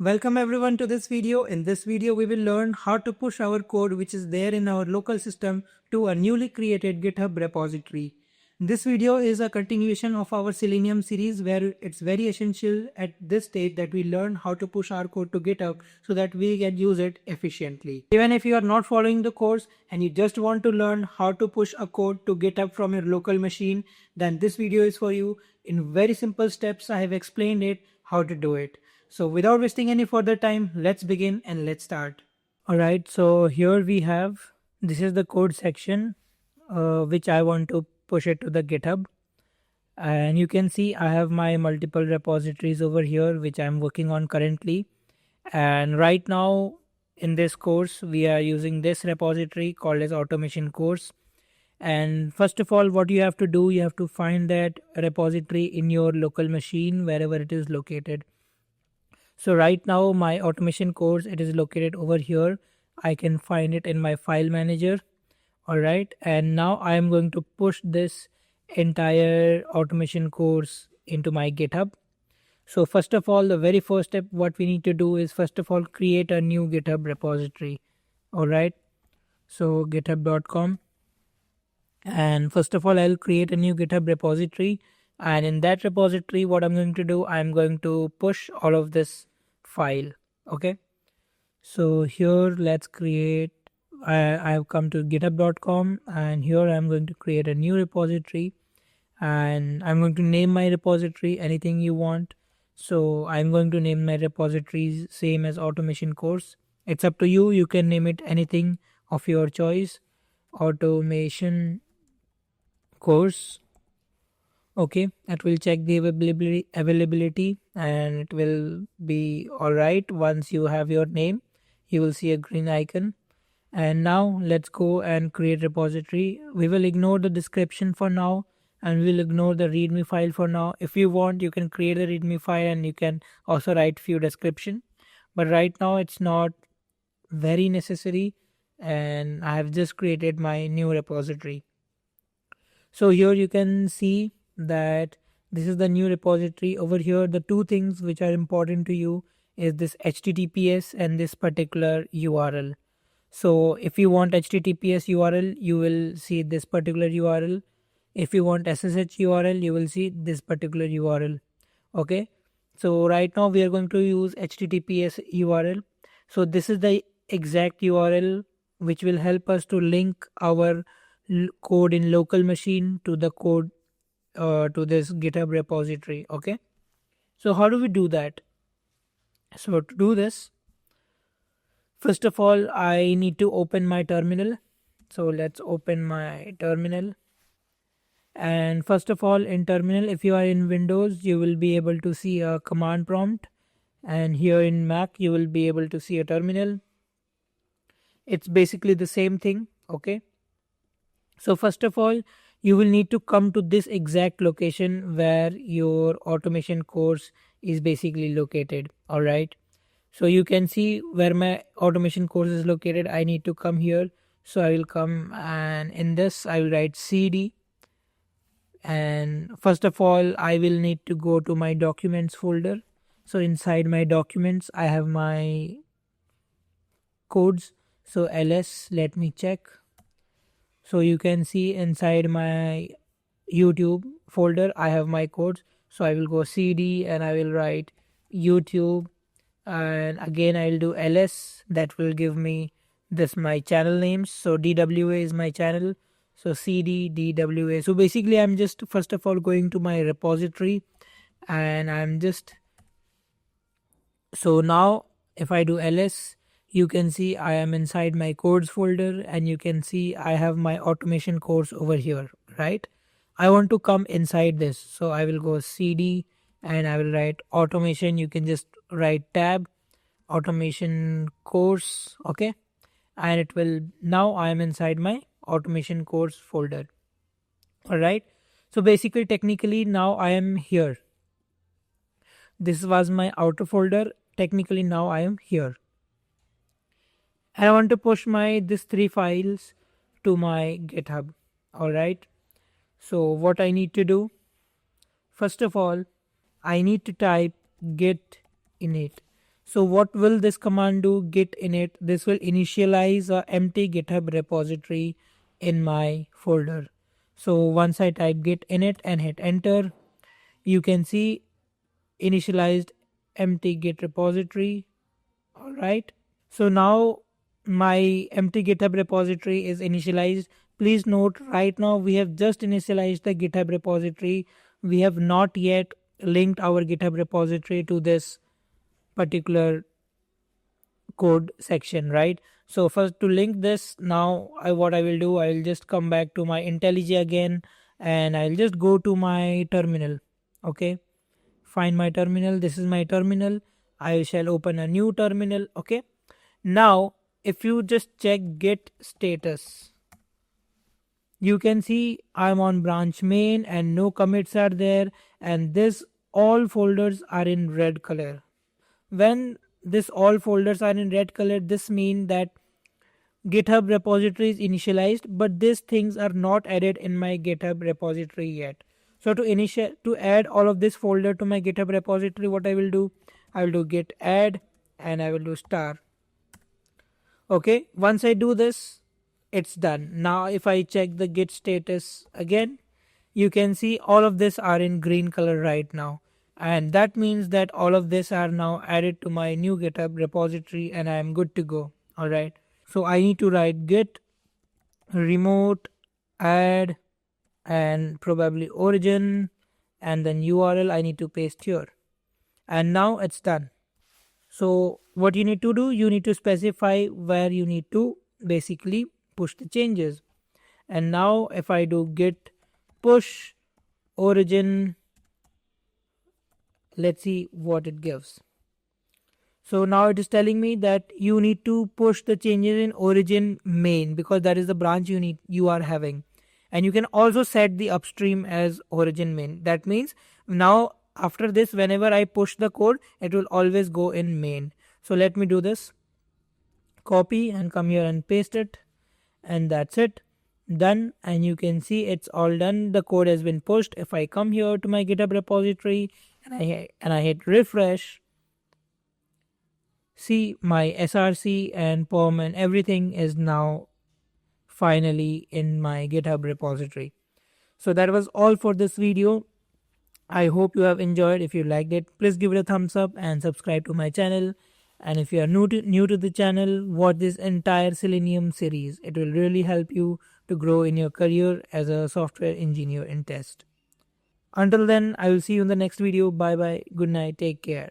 Welcome everyone to this video. In this video, we will learn how to push our code which is there in our local system to a newly created GitHub repository. This video is a continuation of our Selenium series where it's very essential at this stage that we learn how to push our code to GitHub so that we can use it efficiently. Even if you are not following the course and you just want to learn how to push a code to GitHub from your local machine, then this video is for you. In very simple steps, I have explained it how to do it. So without wasting any further time, let's begin and let's start. Alright, so here we have, this is the code section which I want to push it to the GitHub. And you can see I have my multiple repositories over here which I'm working on currently. And right now in this course, we are using this repository called as automation course. And first of all, what you have to do, you have to find that repository in your local machine wherever it is located. So right now my automation course, it is located over here. I can find it in my file manager. All right. And now I am going to push this entire automation course into my GitHub. So first of all, the very first step, what we need to do is first of all, create a new GitHub repository. All right. So github.com. And first of all, I'll create a new GitHub repository. And in that repository, what I'm going to do, I'm going to push all of this file. Okay. So here, let's create, I've come to github.com and here I'm going to create a new repository and I'm going to name my repository anything you want. So I'm going to name my repository same as automation course. It's up to you. You can name it anything of your choice. Automation course. Okay, it will check the availability and it will be all right. Once you have your name, you will see a green icon. And now let's go and create repository. We will ignore the description for now and we'll ignore the readme file for now. If you want, you can create a readme file and you can also write few description. But right now it's not very necessary and I have just created my new repository. So here you can see that this is the new repository. Over here, the two things which are important to you is this HTTPS and this particular URL. So if you want HTTPS URL, you will see this particular URL. If you want SSH URL, you will see this particular URL. Okay. So right now we are going to use HTTPS URL. So this is the exact URL which will help us to link our code in local machine to the code to this GitHub repository. Okay. So how do we do that? So to do this, first of all, I need to open my terminal. So let's open my terminal. And first of all, in terminal, if you are in Windows, you will be able to see a command prompt. And here in Mac, you will be able to see a terminal. It's basically the same thing. Okay. So first of all, you will need to come to this exact location where your automation course is basically located. All right. So you can see where my automation course is located. I need to come here. So I will come and in this I will write CD. And first of all, I will need to go to my documents folder. So inside my documents, I have my codes. So ls, let me check. So you can see inside my YouTube folder, I have my codes. So I will go CD and I will write YouTube. And again, I'll do ls. That will give me this my channel names. So DWA is my channel. So CD, DWA. So basically, I'm just first of all going to my repository and I'm just. So now if I do ls, you can see I am inside my codes folder and you can see I have my automation course over here, right? I want to come inside this. So I will go CD and I will write automation. You can just write tab, automation course. Okay. And it will, now I am inside my automation course folder. All right. So basically, technically now I am here. This was my outer folder. Technically now I am here. I want to push this 3 files to my GitHub. All right. So what I need to do, first of all, I need to type git init. So what will this command do? Git init. This will initialize a empty GitHub repository in my folder. So once I type git init and hit enter, you can see initialized empty git repository. All right. So now my empty GitHub repository is initialized. Please note, right now we have just initialized the GitHub repository. We have not yet linked our GitHub repository to this particular code section, right? So first to link this, now what I will do, I will just come back to my IntelliJ again, and I'll just go to my terminal. Okay, find my terminal. This is my terminal. I shall open a new terminal. Okay, now if you just check git status, you can see I'm on branch main and no commits are there, and this all folders are in red color. When this all folders are in red color, this means that GitHub repository is initialized, but these things are not added in my GitHub repository yet. So to add all of this folder to my GitHub repository, what I will do, I will do git add and I will do star. Okay, once I do this, it's done. Now if I check the git status again, you can see all of this are in green color right now, and that means that all of this are now added to my new GitHub repository and I am good to go. All right, so I need to write git remote add and probably origin, and then URL I need to paste here, and now it's done. So what you need to do, you need to specify where you need to basically push the changes. And now if I do git push origin, let's see what it gives. So now it is telling me that you need to push the changes in origin main, because that is the branch you are having, and you can also set the upstream as origin main. That means now after this, whenever I push the code, it will always go in main. So let me do this, copy and come here and paste it, and that's it, done. And you can see it's all done. The code has been pushed. If I come here to my GitHub repository and I hit refresh, see my src and perm and everything is now finally in my GitHub repository. So that was all for this video. I hope you have enjoyed. If you liked it, please give it a thumbs up and subscribe to my channel. And if you are new to the channel, watch this entire Selenium series. It will really help you to grow in your career as a software engineer in test. Until then, I will see you in the next video. Bye bye. Good night. Take care.